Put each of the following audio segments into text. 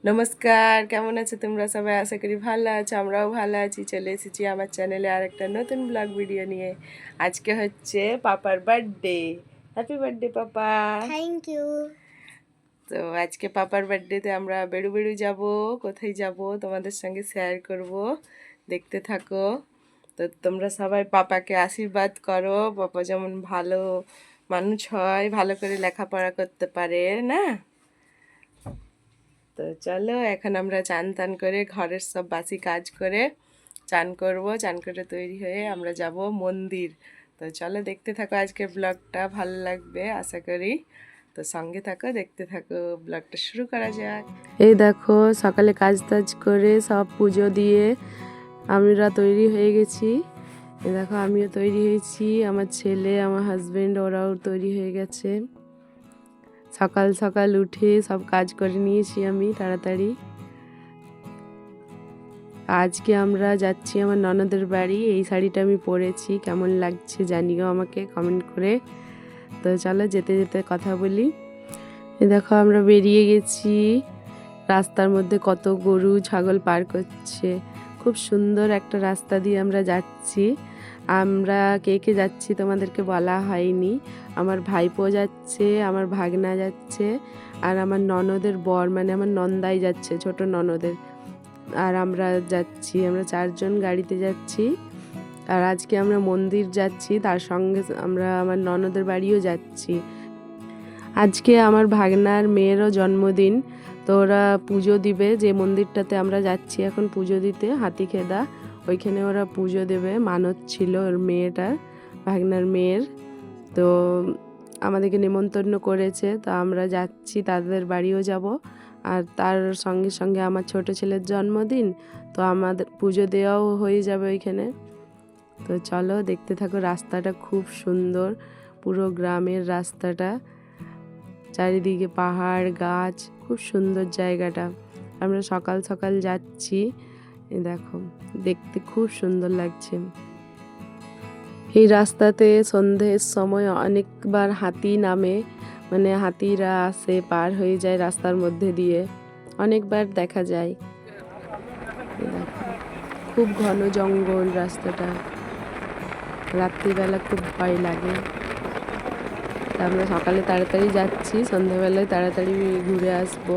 নমস্কার, কেমন আছো তোমরা সবাই? আশা করি ভালো আছো, আমরাও ভালো আছি। চলে এসেছি আমার চ্যানেলে আর একটা নতুন ব্লগ ভিডিও নিয়ে। আজকে হচ্ছে পাপার birthday. Happy birthday papa. Thank you. তো আজকে পাপার বার্থডেতে আমরা বেড়ু বেড়ু যাব। কোথায় যাব তোমাদের সঙ্গে শেয়ার করব, দেখতে থাকো। তো তোমরা সবাই পাপাকে আশীর্বাদ করো, পাপা যেমন ভালো মানুষ হয়, ভালো করে লেখাপড়া করতে পারে, না? তো চলো এখন আমরা চান টান করে ঘরের সব বাসি কাজ করে চান করব, চান করে তৈরি হয়ে আমরা যাব মন্দির। তো চলো দেখতে থাকো, আজকের ব্লগটা ভালো লাগবে আশা করি। তো সঙ্গে থাকো, দেখতে থাকো, ব্লগটা শুরু করা যাক। এই দেখো সকালে কাজ টাজ করে সব পুজো দিয়ে আমরা তৈরি হয়ে গেছি। এই দেখো আমিও তৈরি হয়েছি, আমার ছেলে আমার হাজবেন্ড ওরাও তৈরি হয়ে গেছে। সকাল সকাল উঠে সব কাজ করে নিয়েছি আমি তাড়াতাড়ি। আজকে আমরা যাচ্ছি আমার ননদের বাড়ি। এই শাড়িটা আমি পরেছি, কেমন লাগছে জানিও আমাকে কমেন্ট করে। তো চলো যেতে যেতে কথা বলি। এই দেখো আমরা বেরিয়ে গেছি, রাস্তার মধ্যে কত গরু ছাগল পার করছে। খুব সুন্দর একটা রাস্তা দিয়ে আমরা যাচ্ছি। আমরা কে কে যাচ্ছি তোমাদেরকে বলা হয়নি। আমার ভাইপো যাচ্ছে, আমার ভাগনা যাচ্ছে, আর আমার ননদের বর মানে আমার নন্দাই যাচ্ছে, ছোট ননদের। আর আমরা যাচ্ছি, আমরা 4 জন গাড়িতে যাচ্ছি। আর আজকে আমরা মন্দির যাচ্ছি, তার সঙ্গে আমরা আমার ননদের বাড়িও যাচ্ছি। আজকে আমার ভাগনার মেয়েরও জন্মদিন, তো ওরা পুজো দিবে। যে মন্দিরটাতে আমরা যাচ্ছি এখন পুজো দিতে, হাতিখেদা, ওইখানে ওরা পুজো দেবে। মানত ছিল ওর মেয়েটার, ভাগনার মেয়ের। তো আমাদেরকে নেমন্তন্ন করেছে, তো আমরা যাচ্ছি, তাদের বাড়িও যাব। আর তার সঙ্গে সঙ্গে আমার ছোট ছেলের জন্মদিন, তো আমাদের পুজো দেওয়াও হয়ে যাবে ওইখানে। তো চলো দেখতে থাকো, রাস্তাটা খুব সুন্দর, পুরো গ্রামের রাস্তাটা, চারিদিকে পাহাড় গাছ, খুব সুন্দর জায়গাটা। আমরা সকাল সকাল যাচ্ছি, দেখো দেখতে খুব সুন্দর লাগছে। এই রাস্তাতে সন্ধ্যের সময় অনেকবার হাতি নামে, মানে হাতিরা আসে, পার হয়ে যায় রাস্তার মধ্যে দিয়ে, অনেকবার দেখা যায়। খুব ঘন জঙ্গল রাস্তাটা, রাত্রিবেলা খুব ভয় লাগে। আমরা সকালে তাড়াতাড়ি যাচ্ছি, সন্ধ্যাবেলায় তাড়াতাড়ি ঘুরে আসবো।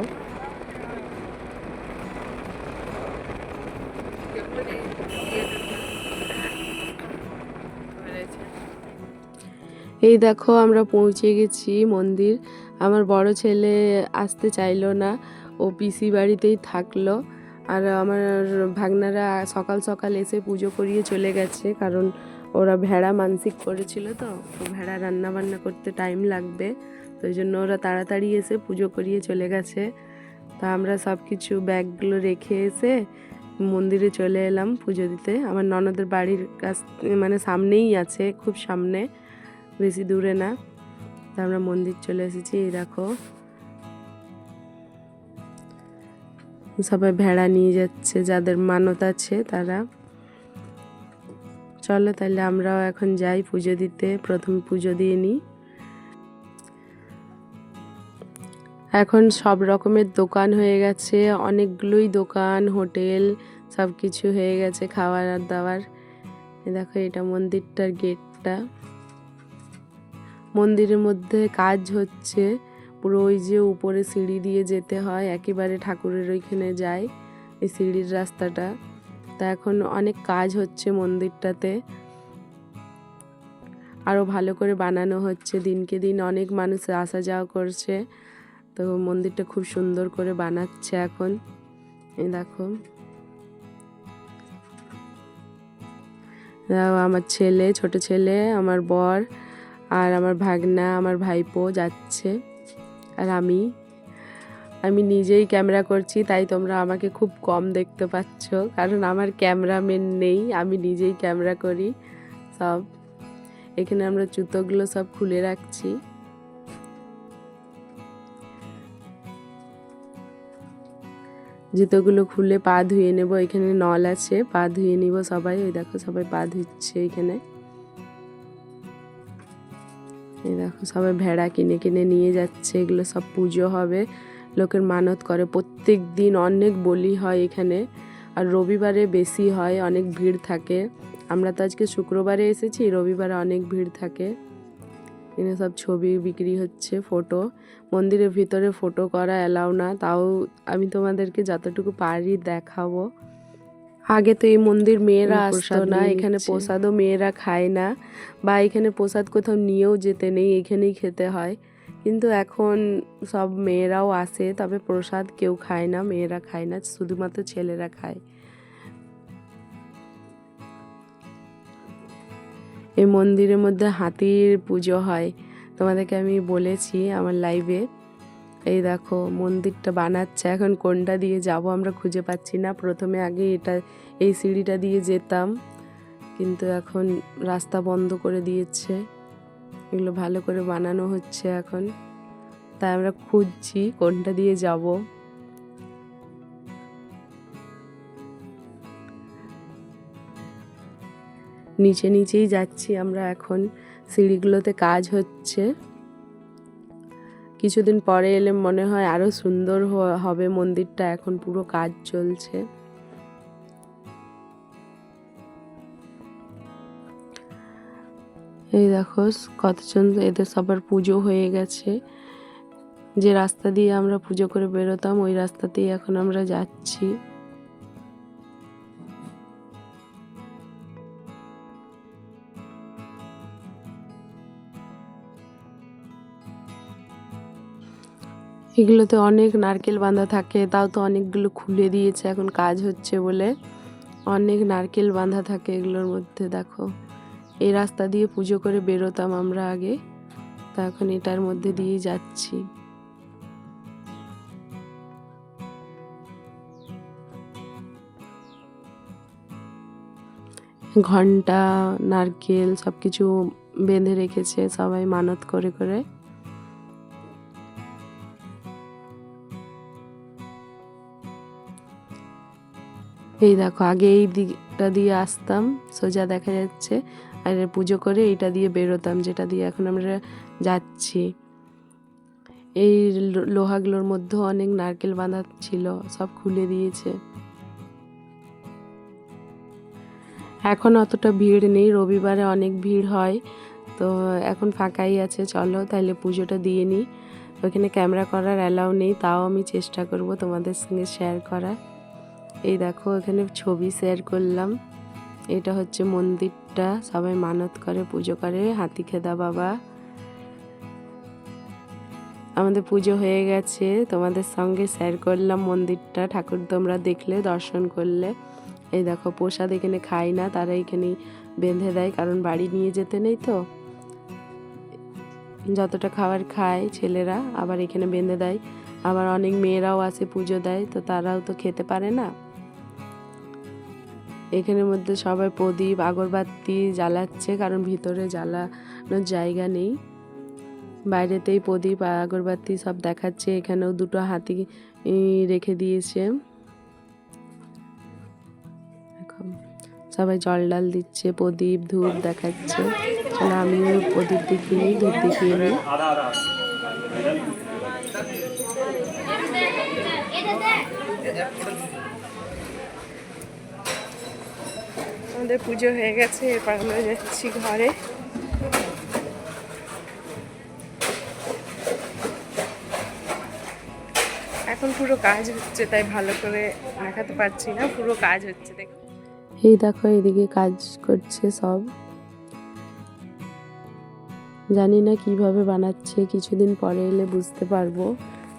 এই দেখো আমরা পৌঁছে গেছি মন্দির। আমার বড় ছেলে আসতে চাইলো না, ও পিসি বাড়িতেই থাকলো। আর আমার ভাগনারা সকাল সকাল এসে পুজো করিয়ে চলে গেছে, কারণ ওরা ভেড়া মানসিক করেছিল। তো ভেড়া রান্না বান্না করতে টাইম লাগবে, তো ওই জন্য ওরা তাড়াতাড়ি এসে পুজো করিয়ে চলে গেছে। তা আমরা সব কিছু ব্যাগগুলো রেখে এসে মন্দিরে চলে এলাম পুজো দিতে। আমার ননদের বাড়ির কাছ মানে সামনেই আছে, খুব সামনে, বেশি দূরে না। তা আমরা মন্দির চলে এসেছি। এই দেখো সবাই ভেড়া নিয়ে যাচ্ছে, যাদের মানত আছে তারা। চলো তাহলে আমরাও এখন যাই পুজো দিতে, প্রথম পুজো দিয়ে নিই। এখন সব রকমের দোকান হয়ে গেছে, অনেকগুলোই দোকান, হোটেল, সব কিছু হয়ে গেছে, খাওয়ার আর দাওয়ার। দেখো এটা মন্দিরটার গেটটা। মন্দিরের মধ্যে কাজ হচ্ছে, পুরো ওই যে উপরে সিঁড়ি দিয়ে যেতে হয়, একেবারে ঠাকুরের ওইখানে যায় এই সিঁড়ির রাস্তাটা। তা এখন অনেক কাজ হচ্ছে মন্দিরটাতে, আরও ভালো করে বানানো হচ্ছে, দিনকে দিন অনেক মানুষ আসা যাওয়া করছে। তো মন্দিরটা খুব সুন্দর করে বানাচ্ছে এখন। এই দেখো আমার ছেলে, ছোট ছেলে, আমার বর আর আমার ভাগনা, আমার ভাইপো যাচ্ছে। আর আমি নিজেই ক্যামেরা করছি, তাই তোমরা আমাকে খুব কম দেখতে পাচ্ছ, কারণ আমার ক্যামেরাম্যান নেই, আমি নিজেই ক্যামেরা করি সব। এখানে আমরা জুতোগুলো সব খুলে রাখছি। জুতোগুলো খুলে পা ধুয়ে নেব, এখানে নল আছে, পা ধুয়ে নিব সবাই। ওই দেখো সবাই পা ধুচ্ছে এখানে। এই দেখো সবাই ভেড়া কিনে কিনে নিয়ে যাচ্ছে, এগুলো সব পুজো হবে, লোকের মানত করে। প্রত্যেক দিন অনেক বলি হয় এখানে, আর রবিবারে বেশি হয়, অনেক ভিড় থাকে। আমরা তো আজকে শুক্রবারে এসেছি, রবিবারে অনেক ভিড় থাকে। এখানে সব ছবি বিক্রি হচ্ছে, ফটো। মন্দিরের ভিতরে ফটো করা অ্যালাউ না, তাও আমি তোমাদেরকে যতটুকু পারি দেখাবো। আগে তো এই মন্দির মেয়েরা আসতো না, এখানে প্রসাদও মেয়েরা খায় না, বা এখানে প্রসাদ কোথাও নিয়েও যেতে নেই, এখানেই খেতে হয়। কিন্তু এখন সব মেয়েরাও আসে, তবে প্রসাদ কেউ খায় না, মেয়েরা খায় না, শুধুমাত্র ছেলেরা খায়। এই মন্দিরের মধ্যে হাতির পুজো হয়, তোমাদেরকে আমি বলেছি আমার লাইভে। এই দেখো মন্দিরটা বানাচ্ছে, এখন কোনটা দিয়ে যাব আমরা খুঁজে পাচ্ছি না। প্রথমে আগে এই সিঁড়িটা দিয়ে যেতাম, কিন্তু এখন রাস্তা বন্ধ করে দিয়েছে, এগুলো ভালো করে বানানো হচ্ছে এখন, তাই আমরা খুঁজছি কোনটা দিয়ে যাব। নিচে নিচেই যাচ্ছি আমরা এখন, সিঁড়িগুলোতে কাজ হচ্ছে। কিছুদিন পরে এলে মনে হয় আরো সুন্দর হবে মন্দিরটা, এখন পুরো কাজ চলছে। এই দেখো কতজন, এদের সবার পুজো হয়ে গেছে। যে রাস্তা দিয়ে আমরা পুজো করে বেরোতাম ওই রাস্তাতেই এখন আমরা যাচ্ছি। এগুলোতে অনেক নারকেল বাঁধা থাকে, তাও তো অনেকগুলো খুলে দিয়েছে এখন কাজ হচ্ছে বলে। অনেক নারকেল বাঁধা থাকে এগুলোর মধ্যে। দেখো এই রাস্তা দিয়ে পুজো করে বেরোতাম আমরা আগে, তা এখন এটার মধ্যে দিয়েই যাচ্ছি। ঘন্টা, নারকেল সবকিছু বেঁধে রেখেছে সবাই মানত করে করে। এই দেখো আগে এই দিকটা দিয়ে আসতাম, সোজা দেখা যাচ্ছে, আর পুজো করে এইটা দিয়ে বেরোতাম, যেটা দিয়ে এখন আমরা যাচ্ছি। এই লোহাগুলোর মধ্যেও অনেক নারকেল বাঁধা ছিল, সব খুলে দিয়েছে। এখন অতটা ভিড় নেই, রবিবারে অনেক ভিড় হয়, তো এখন ফাঁকাই আছে। চলো তাহলে পুজোটা দিয়ে নিই। ওইখানে ক্যামেরা করার অ্যালাউ নেই, তাও আমি চেষ্টা করব তোমাদের সঙ্গে শেয়ার করার। এই দেখো এখানে ছবি শেয়ার করলাম। এটা হচ্ছে মন্দিরটা, সবাই মানত করে পুজো করে, হাতিখেদা বাবা। আমাদের পুজো হয়ে গেছে, তোমাদের সঙ্গে শেয়ার করলাম মন্দিরটা। ঠাকুর তোমরা দেখলে, দর্শন করলে। এই দেখো প্রসাদ এখানে খাই না, তারা এখানেই বেঁধে দেয়, কারণ বাড়ি নিয়ে যেতে নেই তো। যতটা খাবার খায় ছেলেরা, আবার এখানে বেঁধে দেয়। আবার অনেক মেয়েরাও আসে পুজো দেয়, তো তারাও তো খেতে পারে না। এখানের মধ্যে সবাই প্রদীপ আগরবাতি জ্বালাচ্ছে, কারণ ভিতরে জ্বালানোর জায়গা নেই। বাইরেতেই প্রদীপ আগরবাতি সব দেখাচ্ছে। এখানেও দুটো হাতি রেখে দিয়েছে, সবাই জল ডাল দিচ্ছে, প্রদীপ ধূপ দেখাচ্ছে। চলো আমিও প্রদীপ দেখিয়ে নিই, ধূপ দেখিয়ে নিই। আমাদের পুজো হয়ে গেছে, এরপর আমরা যাচ্ছি ঘরে। এখন পুরো কাজ হচ্ছে, তাই ভালো করে দেখাতে পারছি না, পুরো কাজ হচ্ছে। দেখো এই দেখো এদিকে কাজ করছে সব, জানি না কিভাবে বানাচ্ছে, কিছুদিন পরে এলে বুঝতে পারবো,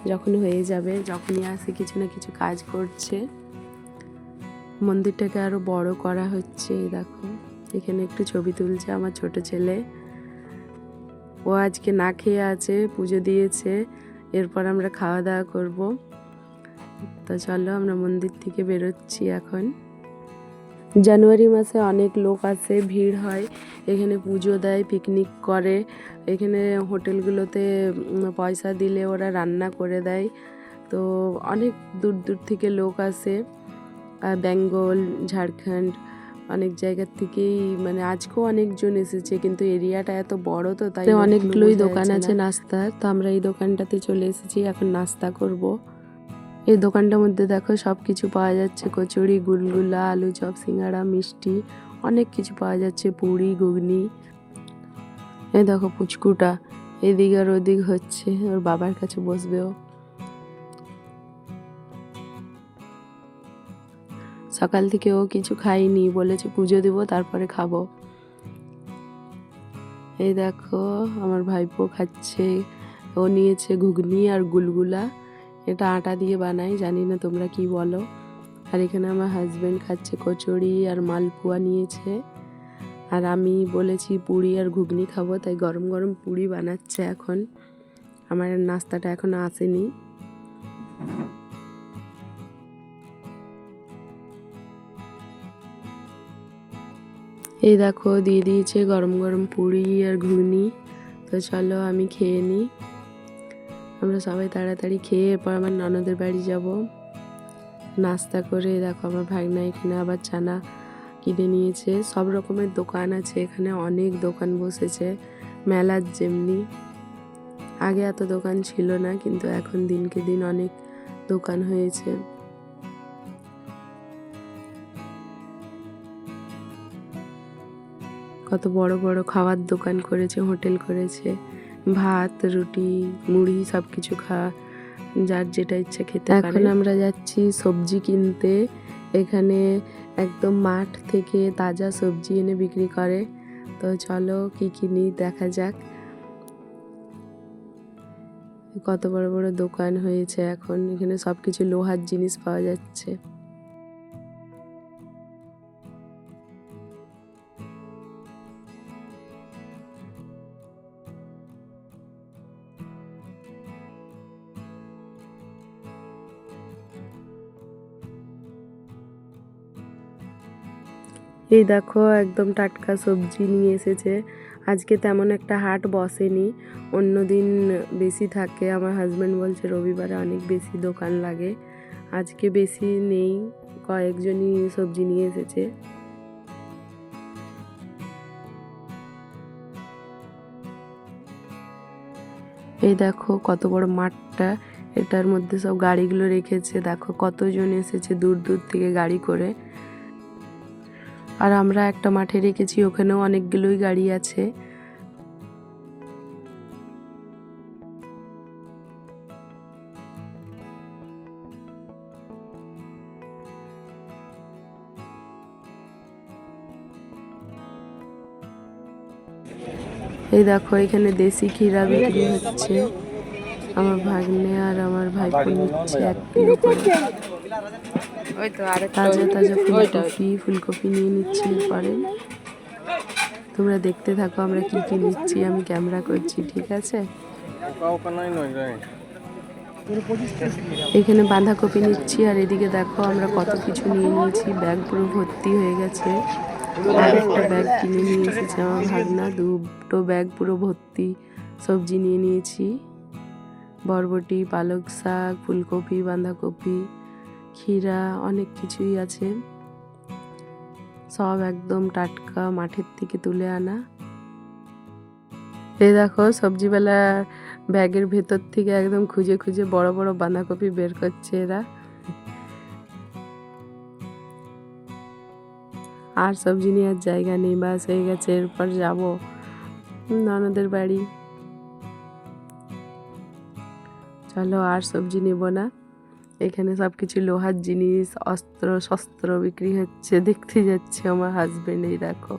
যখন হয়ে যাবে। যখনই আসে কিছু না কিছু কাজ করছে। মন্দিরটাকে আরো বড় করা হচ্ছে। এই দেখো এখানে একটু ছবি তুলছে আমার ছোট ছেলে, ও আজকে না খেয়ে আছে, পুজো দিয়েছে। এরপর আমরা খাওয়া দাওয়া করব। তো চলো আমরা মন্দির থেকে বেরোচ্ছি এখন। জানুয়ারি মাসে অনেক লোক আসে, ভিড় হয়, এখানে পুজো দেয়, পিকনিক করে। এখানে হোটেলগুলোতে পয়সা দিলে ওরা রান্না করে দেয়, তো অনেক দূর দূর থেকে লোক আসে। বেঙ্গল, ঝাড়খণ্ড, অনেক জায়গার থেকেই, মানে আজকেও অনেকজন এসেছে, কিন্তু এরিয়াটা এত বড় তো, তাই অনেকগুলোই দোকান আছে নাস্তার। তো আমরা এই দোকানটাতে চলে এসেছি, এখন নাস্তা করব। এই দোকানটার মধ্যে দেখো সব কিছু পাওয়া যাচ্ছে, কচুরি, গুলগুলা, আলু চপ, সিঙ্গাড়া, মিষ্টি, অনেক কিছু পাওয়া যাচ্ছে, পুরি, ঘুগনি। এই দেখো পুচকুটা এদিক আর ওদিক হচ্ছে, ওর বাবার কাছে বসবে ও। সকাল থেকে ও কিছু খাইনি, বলেছে পুজো দিব তারপরে খাবো। এই দেখো আমার ভাইপো খাচ্ছে, ও নিয়েছে ঘুগনি আর গুলগুলা, এটা আটা দিয়ে বানাই, জানি না তোমরা কি বলো। আর এখানে আমার হাজব্যান্ড খাচ্ছে কচুরি আর মালপোয়া নিয়েছে, আর আমি বলেছি পুরি আর ঘুগনি খাবো, তাই গরম গরম পুরি বানাচ্ছে এখন। আমার নাস্তাটা এখনো আসেনি। এই দেখো দিয়ে দিয়েছে গরম গরম পুরি আর ঘুগনি। তো চলো আমি খেয়ে নিই। আমরা সবাই তাড়াতাড়ি খেয়ে এরপর আমার ননদের বাড়ি যাব নাস্তা করে। দেখো আমার ভাগনা এখানে আবার চানা কিনে নিয়েছে। সব রকমের দোকান আছে এখানে, অনেক দোকান বসেছে মেলার যেমনি। আগে এত দোকান ছিল না, কিন্তু এখন দিনকে দিন অনেক দোকান হয়েছে। কত বড় বড় খাওয়ার দোকান করেছে, হোটেল করেছে, ভাত রুটি মুড়ি সব কিছু যার যেটা ইচ্ছা খেতে পারে। এখন আমরা যাচ্ছি সবজি কিনতে। এখানে একদম মাঠ থেকে তাজা সবজি এনে বিক্রি করে। তো চলো কি কিনি দেখা যাক। কত বড় বড় দোকান হয়েছে এখন, এখানে সব কিছু লোহার জিনিস পাওয়া যাচ্ছে। এই দেখো একদম টাটকা সবজি নিয়ে এসেছে। আজকে তেমন একটা হাট বসেনি, অন্য দিন বেশি থাকে। আমার হাজব্যান্ড বলছে রবিবারে অনেক বেশি দোকান লাগে, আজকে বেশি নেই, কয়েকজনই সবজি নিয়ে এসেছে। এই দেখো কত বড় মাঠটা, এটার মধ্যে সব গাড়িগুলো রেখেছে। দেখো কতজন এসেছে দূর দূর থেকে গাড়ি করে। আর আমরা একটা মাঠে রেখেছি, ওখানেও অনেকগুলোই গাড়ি আছে। এই দেখো এখানে দেশি ক্ষীরা বিক্রি হচ্ছে। আমার ভাগ্নে আর আমার ভাইপো নিচ্ছে 1 কিলো করে। তাজা তাজা ফুলকপি নিয়ে নিচ্ছি। পরে তোমরা দেখতে থাকো আমরা কি কি নিচ্ছি, আমি ক্যামেরা করছি, ঠিক আছে। এখানে বাঁধাকপি নিচ্ছি, আর এদিকে দেখো আমরা কত কিছু নিয়ে নিয়েছি, ব্যাগ পুরো ভর্তি হয়ে গেছে। আর একটা ব্যাগ কিনে নিয়ে এসেছে আমার ভাগনা, 2টো ব্যাগ পুরো ভর্তি সবজি নিয়ে নিয়েছি। বরবটি, পালক শাক, ফুলকপি, বাঁধাকপি, ক্ষীরা, অনেক কিছুই আছে, সব একদম টাটকা মাঠের থেকে তুলে আনা। এই দেখো সবজিওয়ালা ব্যাগের ভেতর থেকে একদম খুঁজে খুঁজে বড় বড় বাঁধাকপি বের করছে এরা। আর সবজি নেওয়ার জায়গা নেই, বাস হয়ে গেছে, এরপর যাব ননদের বাড়ি। চলো আর সবজি নেব না। এখানে সব কিছু লোহার জিনিস, অস্ত্র শস্ত্র বিক্রি হচ্ছে, দেখতে যাচ্ছে আমার হাজবেন্ড। এই দেখো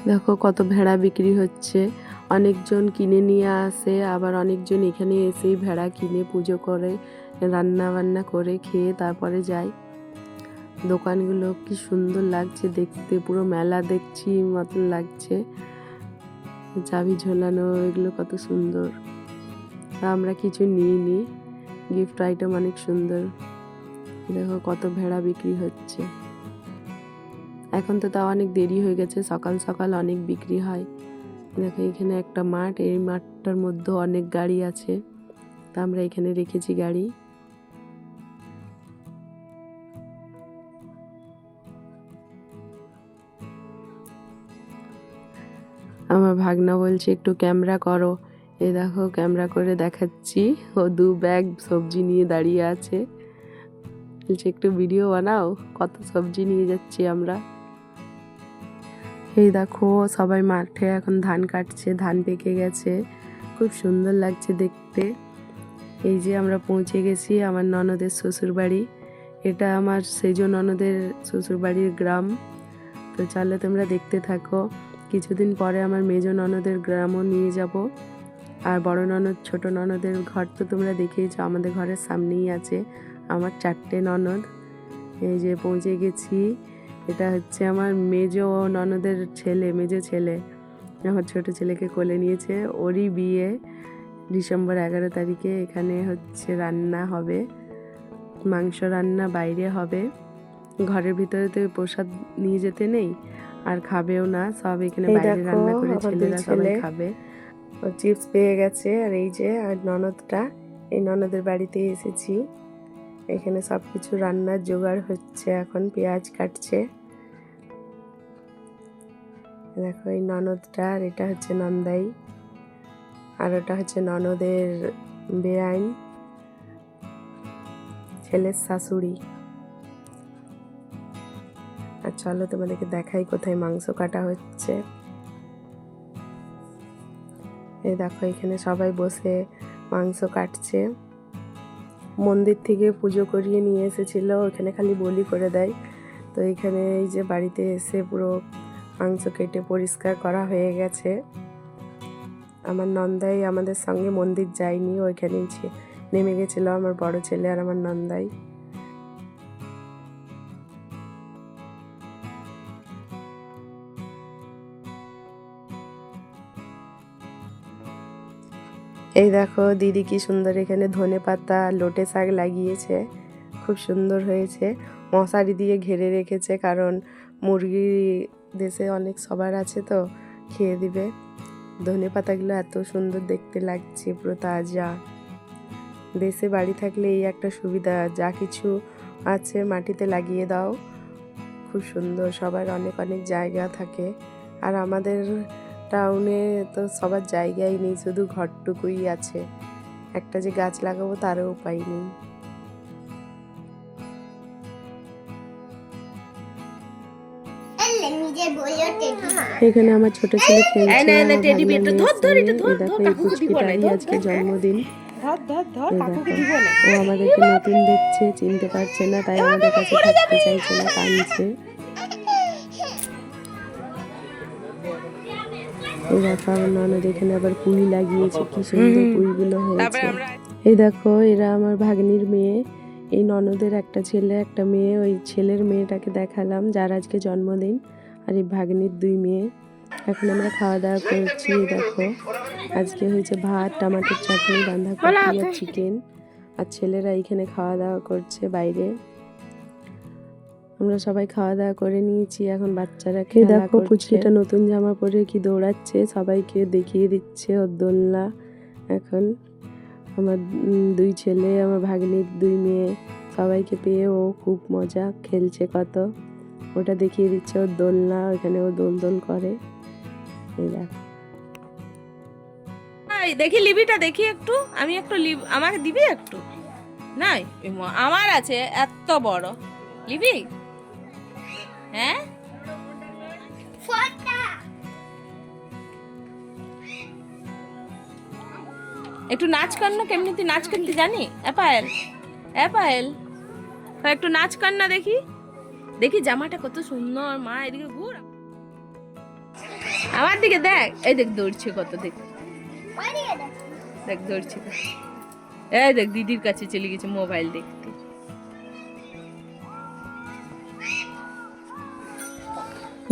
দেখো কত ভেড়া বিক্রি হচ্ছে। অনেকজন কিনে নিয়ে আসে, আবার অনেকজন এখানে এসেই ভেড়া কিনে পুজো করে, রান্না বান্না করে খেয়ে তারপরে যায়। দোকানগুলো কি সুন্দর লাগছে দেখতে, পুরো মেলা দেখছি মতন লাগছে। চাবি ঝোলানো, এগুলো কত সুন্দর। আমরা কিছু নিইনি, গিফট আইটেম অনেক সুন্দর। দেখো কত ভেড়া বিক্রি হচ্ছে। এখন তো তাও অনেক দেরি হয়ে গেছে, সকাল সকাল অনেক বিক্রি হয়। দেখো এখানে একটা মাঠ, এই মাঠটার মধ্যে অনেক গাড়ি আছে, তা আমরা এখানে রেখেছি গাড়ি। আমার ভাগনা বলছে একটু ক্যামেরা করো, এই দেখো ক্যামেরা করে দেখাচ্ছি। ও 2 ব্যাগ সবজি নিয়ে দাঁড়িয়ে আছে, বলছে একটু ভিডিও বানাও, কত সবজি নিয়ে যাচ্ছি আমরা। এই দেখো সবাই মাঠে এখন ধান কাটছে, ধান পেকে গেছে, খুব সুন্দর লাগছে দেখতে। এই যে আমরা পৌঁছে গেছি আমার ননদের শ্বশুর বাড়ি, এটা আমার সেজ ননদের শ্বশুর বাড়ির গ্রাম। তো চলো তোমরা দেখতে থাকো। কিছুদিন পরে আমার মেজ ননদের গ্রামও নিয়ে যাব। আর বড় ননদ ছোট ননদের ঘর তো তোমরা দেখেইছো, আমাদের ঘরের সামনেই আছে। আমার 4টে ননদ। এই যে পৌঁছে গেছি, এটা হচ্ছে আমার মেজ ননদের ছেলে, মেজো ছেলে, আমার ছোট ছেলেকে কোলে নিয়েছে, ওরই বিয়ে ডিসেম্বর 11 তারিখে। এখানে হচ্ছে রান্না হবে, মাংস রান্না বাইরে হবে, ঘরের ভিতরে তো প্রসাদ নিয়ে যেতে নেই আর খাবেও না, সব এখানে বাইরে রান্না করে ছেলেরা সবাই খাবে। ও চিপস পেয়ে গেছে। আর এই যে আর ননদটা, এই ননদের বাড়িতে এসেছি, এখানে সব কিছু রান্নার জোগাড় হচ্ছে, এখন পেঁয়াজ কাটছে। দেখো এই ননদটা, আর এটা হচ্ছে নন্দাই, আর ওটা হচ্ছে ননদের বেআইন, ছেলের শাশুড়ি। আর চলো তোমাদেরকে দেখাই কোথায় মাংস কাটা হচ্ছে। এই দেখো এখানে সবাই বসে মাংস কাটছে। মন্দির থেকে পুজো করিয়ে নিয়ে এসেছিল, ওখানে খালি বলি করে দেয়। তো এখানে এই যে বাড়িতে এসে পুরো মাংস কেটে পরিষ্কার করা হয়ে গেছে। আমার নন্দাই আমাদের সঙ্গে মন্দির যায়নি, ওইখানেই নেমে গেছিল আমার বড় ছেলে আর আমার নন্দাই। এই দেখো দিদি কি সুন্দর এখানে ধনে পাতা লোটে শাক লাগিয়েছে, খুব সুন্দর হয়েছে। মশারি দিয়ে ঘিরে রেখেছে, কারণ মুরগি দেশে অনেক সবার আছে তো খেয়ে দিবে। ধনে পাতাগুলো এত সুন্দর দেখতে লাগছে, পুরো তাজা। দেশে বাড়ি থাকলে এই একটা সুবিধা, যা কিছু আছে মাটিতে লাগিয়ে দাও, খুব সুন্দর। সবার অনেক অনেক জায়গা থাকে, আর আমাদের টাউনে তো সবার জায়গাই নেই, শুধু ঘরটুকুই আছে। একটা যে গাছ লাগাবো তারও উপায় নেই। এখানে আমার ছোট ছেলে খেলছে, আজকে জন্মদিন। ও আমাদেরকে নতুন দেখছে, চিনতে পারছে না, তাই আমাদের কাছে থাকতে চাইছে না, কাঁদছে। এই দেখো আমার ননদ এখানে আবার পুঁই লাগিয়েছে, কি সুন্দর পুঁইগুলো হয়েছে। এই দেখো এরা আমার ভাগ্নির মেয়ে, এই ননদের একটা ছেলে একটা মেয়ে, ওই ছেলের মেয়েটাকে দেখালাম যার আজকে জন্মদিন, আর এই ভাগ্নির 2 মেয়ে। এখন আমরা খাওয়া দাওয়া করছি। দেখো আজকে হয়েছে ভাত, টমেটোর চাটনি, বাঁধাকপি আর চিকেন, আর ছেলেরা এখানে খাওয়া দাওয়া করছে বাইরে। আমরা সবাই খাওয়া দাওয়া করে নিয়েছি, এখন বাচ্চারা খেলা করছে। দেখো পুচকিটা নতুন জামা পরে কি দৌড়াচ্ছে, সবাইকে দেখিয়ে দিচ্ছে ওর দোলনা। এখন আমার 2 ছেলে, আমার ভাগ্নির 2 মেয়ে, সবাইকে পেয়ে ও খুব মজা খেলছে কত, ওটা দেখিয়ে দিচ্ছে ওর দোলনা, ওখানে ও দোল দোল করে। এই দেখ, দেখি লিবিটা দেখি একটু, আমি একটু আমাকে দিবি একটু? নাই আমার আছে এত বড় লিবি। হ্যাঁ একটু নাচ কর না, কেমনি তুই নাচ করতে জানি? অ্যাপায়েল অ্যাপায়েল, একটু নাচ কর না দেখি, দেখি জামাটা কত সুন্দর। মা এদিকে ঘুর, আমার দিকে দেখ, এই দেখ দৌড়ছে কত, দেখ দেখ দৌড়ছে, এই দেখ দিদির কাছে চলে গেছে মোবাইল দেখতে।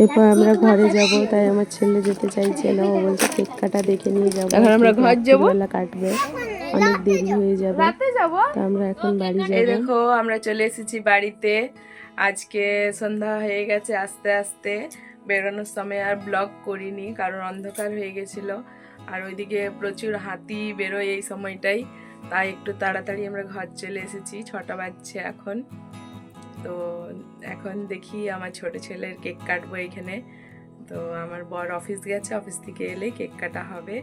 এরপর আমরা ঘরে যাব, তাই আমার ছেলে যেতে চাইছে না, ও বলছে কেক কাটা দেখে নিয়ে যাবো, এখন আমরা ঘর যাবো, কাটবে, অনেক দেরি হয়ে যাবে, রাতে যাবো, তো আমরা এখন বাড়ি যাব। এই দেখো আমরা চলে এসেছি বাড়িতে, আজকে সন্ধ্যা হয়ে গেছে আস্তে আস্তে, বেরোনোর সময় আর ব্লগ করিনি, কারণ অন্ধকার হয়ে গেছিল আর ওইদিকে প্রচুর হাতি বেরোয় এই সময়টাই, তাই একটু তাড়াতাড়ি আমরা ঘর চলে এসেছি। 6টা বাজছে এখন। তো এখন দেখি আমার ছোট ছেলের কেক কাটবো এখানে। তো আমার বর অফিস গেছে, অফিস থেকে এলে কেক কাটা হবে।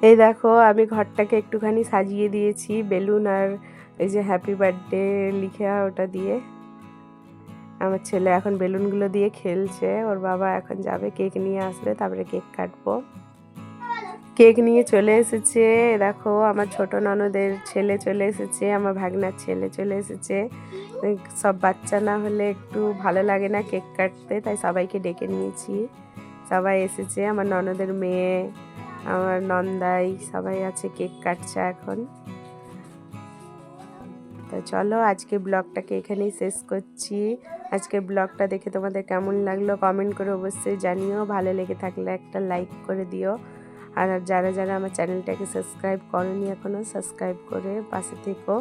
এই দেখো আমি ঘরটাকে একটুখানি সাজিয়ে দিয়েছি বেলুন আর এই যে হ্যাপি বার্থডে লিখা ওটা দিয়ে। আমার ছেলে এখন বেলুনগুলো দিয়ে খেলছে, ওর বাবা এখন যাবে কেক নিয়ে আসবে, তারপরে কেক কাটবো। কেক নিয়ে চলে এসেছে, দেখো আমার ছোট ননদের ছেলে চলে এসেছে, আমার ভাগনার ছেলে চলে এসেছে। সব বাচ্চা না হলে একটু ভালো লাগে না কেক কাটতে, তাই সবাইকে ডেকে নিয়েছি। সবাই এসেছে, আমার ননদের মেয়ে, আমার নন্দাই সবাই আছে, কেক কাটছে এখন। তো চলো আজকে ব্লগটাকে এখানেই শেষ করছি। আজকের ব্লগটা দেখে তোমাদের কেমন লাগলো কমেন্ট করে অবশ্যই জানিও। ভালো লেগে থাকলে একটা লাইক করে দিও। আর যারা যারা আমার চ্যানেলটাকে সাবস্ক্রাইব করোনি এখনও, সাবস্ক্রাইব করে পাশে থেকো।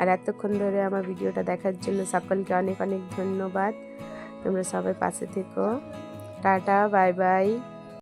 আর এতক্ষণ ধরে আমার ভিডিওটা দেখার জন্য সকলকে অনেক অনেক ধন্যবাদ। তোমরা সবাই পাশে থেকো। Tata, bye bye.